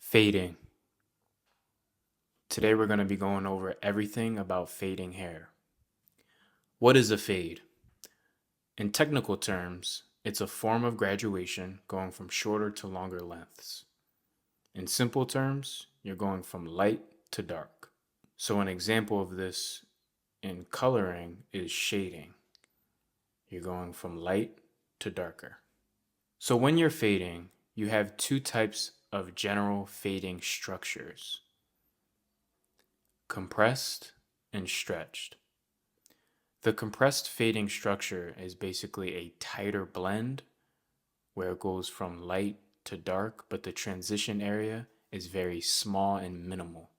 Fading. Today we're going to be going over everything about fading hair. What is a fade? In technical terms, it's a form of graduation going from shorter to longer lengths. In simple terms, you're going from light to dark. So an example of this in coloring is shading. You're going from light to darker. So when you're fading, you have two types of general fading structures: compressed and stretched. The compressed fading structure is basically a tighter blend where it goes from light to dark, but the transition area is very small and minimal.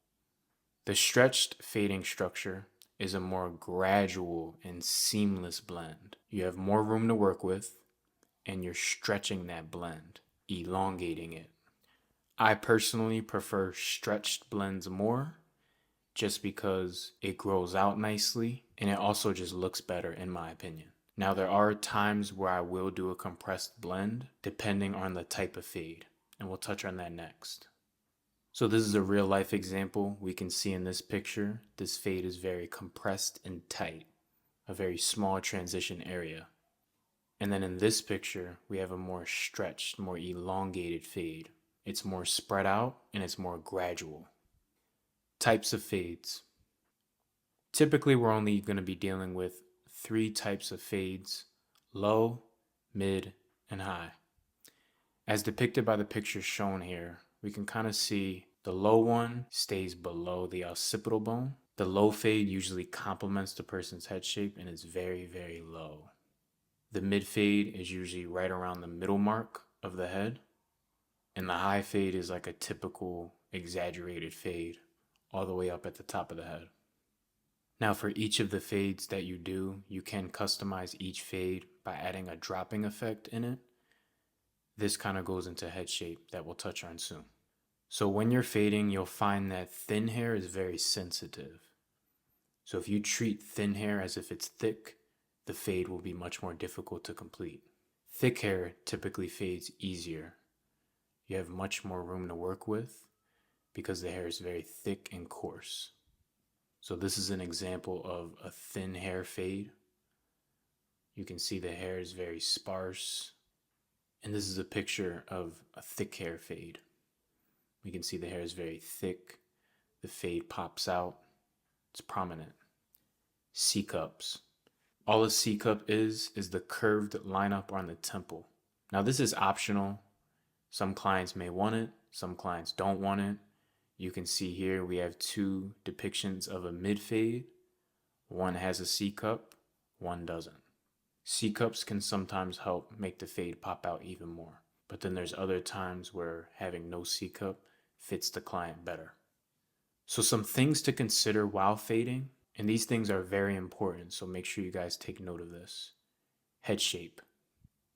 The stretched fading structure is a more gradual and seamless blend. You have more room to work with, and you're stretching that blend, elongating it. I personally prefer stretched blends more just because it grows out nicely and it also just looks better in my opinion. Now there are times where I will do a compressed blend depending on the type of fade, and we'll touch on that next. So this is a real life example. We can see in this picture, this fade is very compressed and tight, a very small transition area. And then in this picture, we have a more stretched, more elongated fade. It's more spread out and it's more gradual. Types of fades. Typically, we're only going to be dealing with three types of fades: low, mid, and high. As depicted by the picture shown here, we can kind of see the low one stays below the occipital bone. The low fade usually complements the person's head shape and is very, very low. The mid fade is usually right around the middle mark of the head. And the high fade is like a typical exaggerated fade all the way up at the top of the head. Now for each of the fades that you do, you can customize each fade by adding a dropping effect in it. This kind of goes into head shape that we'll touch on soon. So when you're fading, you'll find that thin hair is very sensitive. So if you treat thin hair as if it's thick, the fade will be much more difficult to complete. Thick hair typically fades easier. You have much more room to work with because the hair is very thick and coarse. So this is an example of a thin hair fade. You can see the hair is very sparse. And this is a picture of a thick hair fade. We can see the hair is very thick. The fade pops out. It's prominent. C-cups. All a C-cup is the curved lineup on the temple. Now this is optional. Some clients may want it, some clients don't want it. You can see here we have two depictions of a mid fade. One has a C-cup, one doesn't. C-cups can sometimes help make the fade pop out even more, but then there's other times where having no C-cup fits the client better. So some things to consider while fading, and these things are very important, so make sure you guys take note of this. Head shape.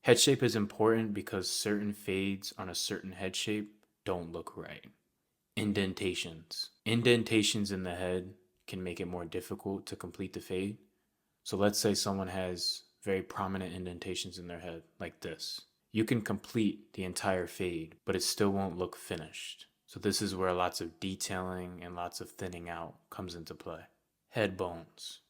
Head shape is important because certain fades on a certain head shape don't look right. Indentations. Indentations in the head can make it more difficult to complete the fade. So let's say someone has very prominent indentations in their head, like this. You can complete the entire fade, but it still won't look finished. So this is where lots of detailing and lots of thinning out comes into play. Head bones,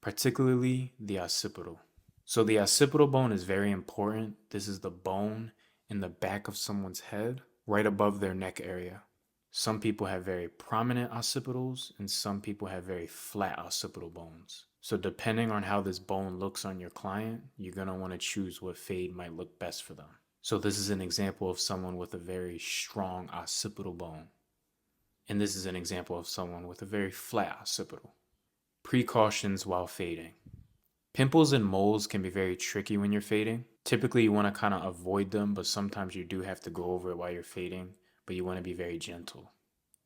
particularly the occipital. So the occipital bone is very important. This is the bone in the back of someone's head, right above their neck area. Some people have very prominent occipitals and some people have very flat occipital bones. So depending on how this bone looks on your client, you're going to want to choose what fade might look best for them. So this is an example of someone with a very strong occipital bone. And this is an example of someone with a very flat occipital. Precautions while fading. Pimples and moles can be very tricky when you're fading. Typically you want to kind of avoid them, but sometimes you do have to go over it while you're fading, but you want to be very gentle.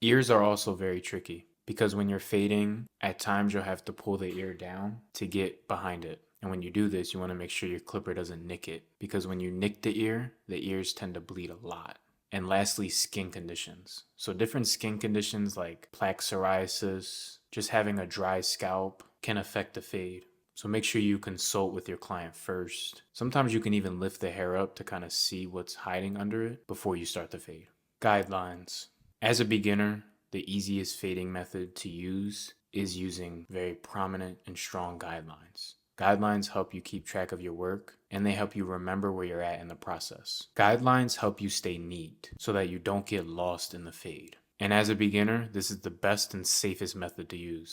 Ears are also very tricky because when you're fading, at times you'll have to pull the ear down to get behind it. And when you do this, you want to make sure your clipper doesn't nick it, because when you nick the ears tend to bleed a lot. And lastly, skin conditions. So different skin conditions like plaque psoriasis, just having a dry scalp can affect the fade. So make sure you consult with your client first. Sometimes you can even lift the hair up to kind of see what's hiding under it before you start the fade. Guidelines. As a beginner, the easiest fading method to use is using very prominent and strong guidelines. Guidelines help you keep track of your work, and they help you remember where you're at in the process. Guidelines help you stay neat so that you don't get lost in the fade. And as a beginner, this is the best and safest method to use.